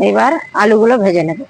এবার আলুগুলো ভেজে নেব।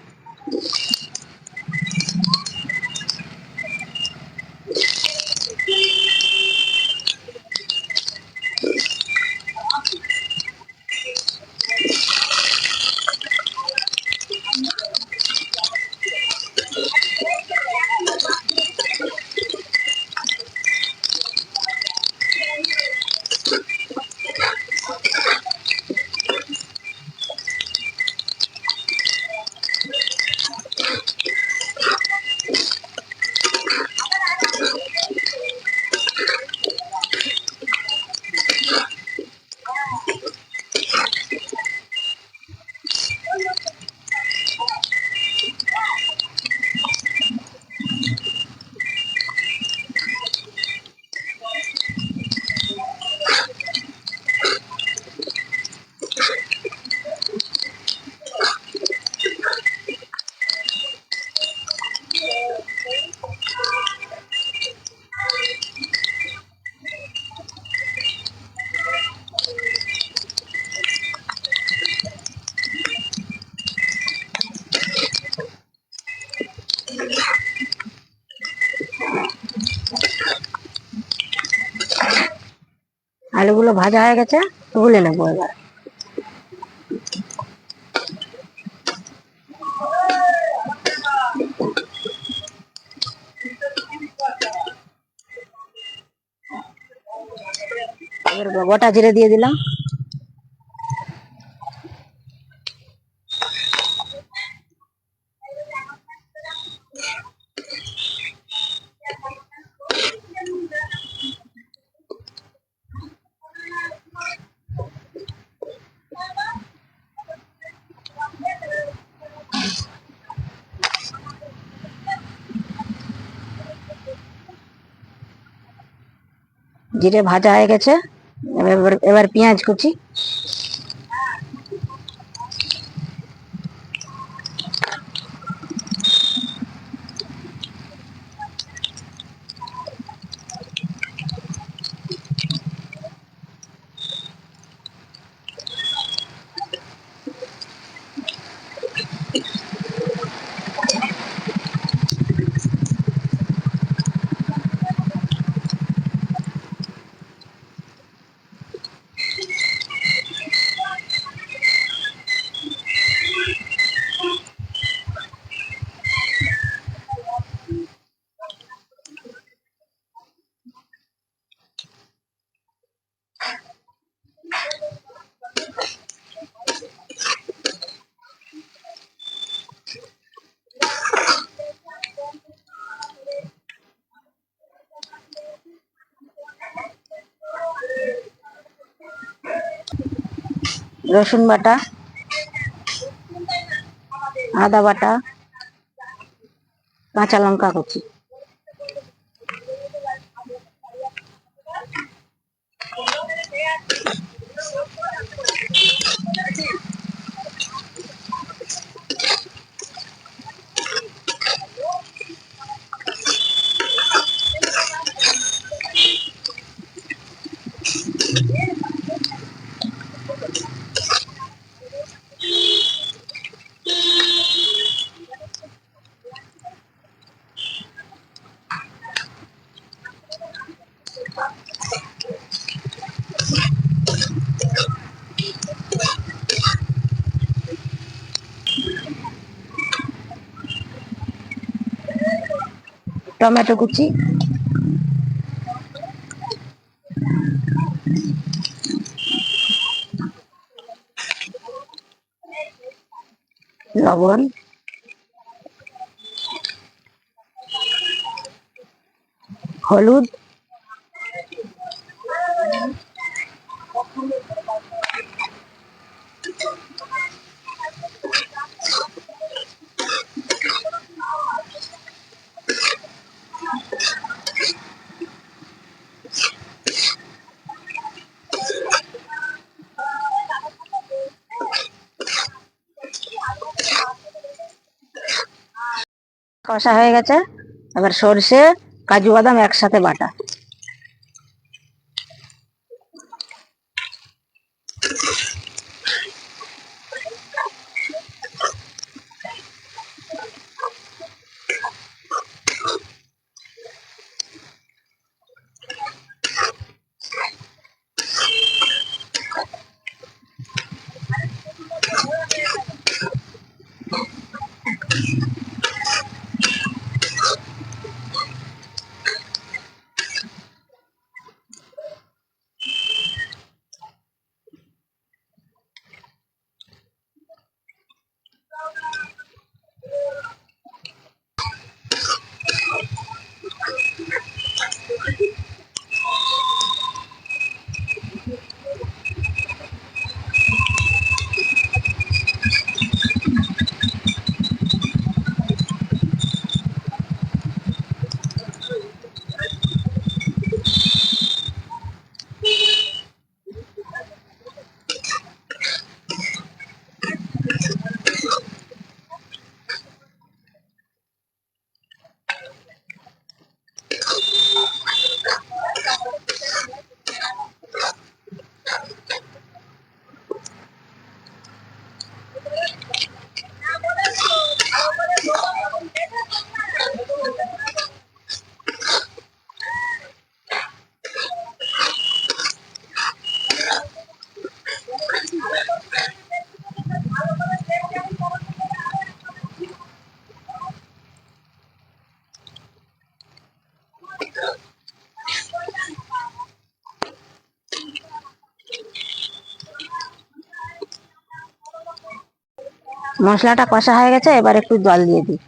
আলুগুলো ভাজা হয়ে গেছে, তুলে নেবো এবার। এবার গোটা জিরে দিয়ে দিলাম। জিরে ভাজা হয়ে গেছে, এবার এবার পেঁয়াজ কুচি। রসুন বাটা, আদা বাটা, কাঁচা লঙ্কা কুচি। টমেটো কুচি, লবণ, হলুদ, কষা হয়ে গেছে। এবার সরষে, কাজু বাদাম একসাথে বাটা। মশলাটা কষা হয়ে গেছে, এবার একটু জল দিয়ে দিই।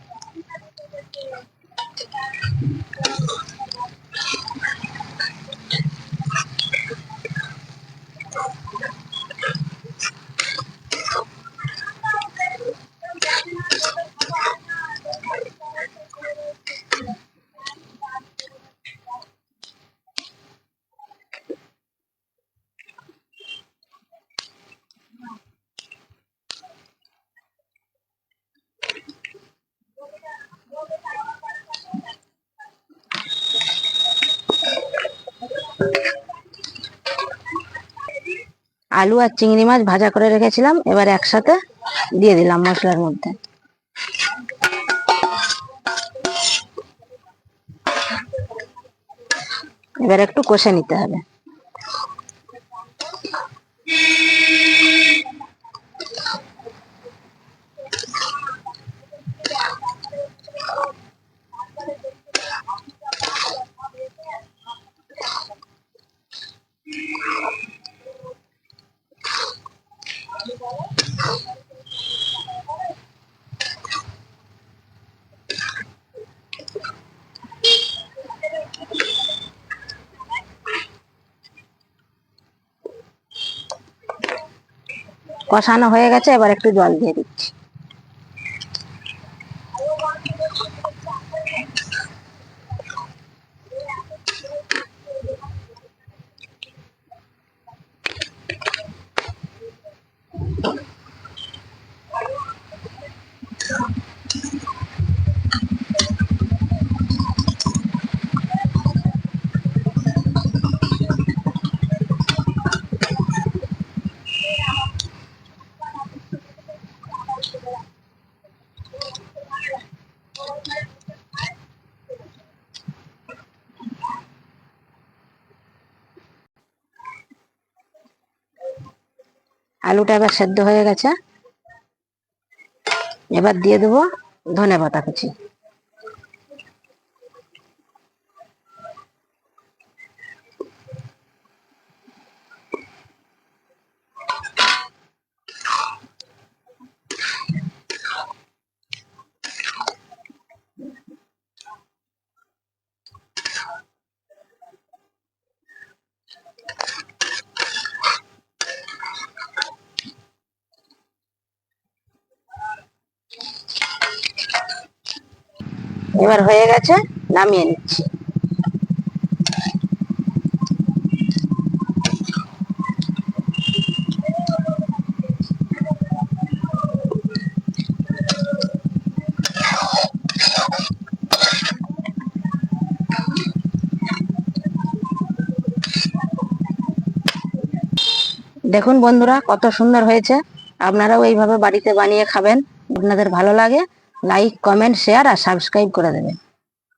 আলু আর চিংড়ি মাছ ভাজা করে রেখেছিলাম, এবার একসাথে দিয়ে দিলাম মশলার মধ্যে। এবার একটু কষে নিতে হবে। কষানো হয়ে গেছে, এবার একটু জল দিয়ে দিচ্ছি। আলুটা এবার সেদ্ধ হয়ে গেছে, এবার দিয়ে দেবো ধনেপাতা কুচি। এবার হয়ে গেছে, নামিয়ে নিচ্ছি। দেখুন বন্ধুরা, কত সুন্দর হয়েছে। আপনারাও এইভাবে বাড়িতে বানিয়ে খাবেন। আপনাদের ভালো লাগে, লাইক, কমেন্ট, শেয়ার আর সাবস্ক্রাইব করে দেবেন।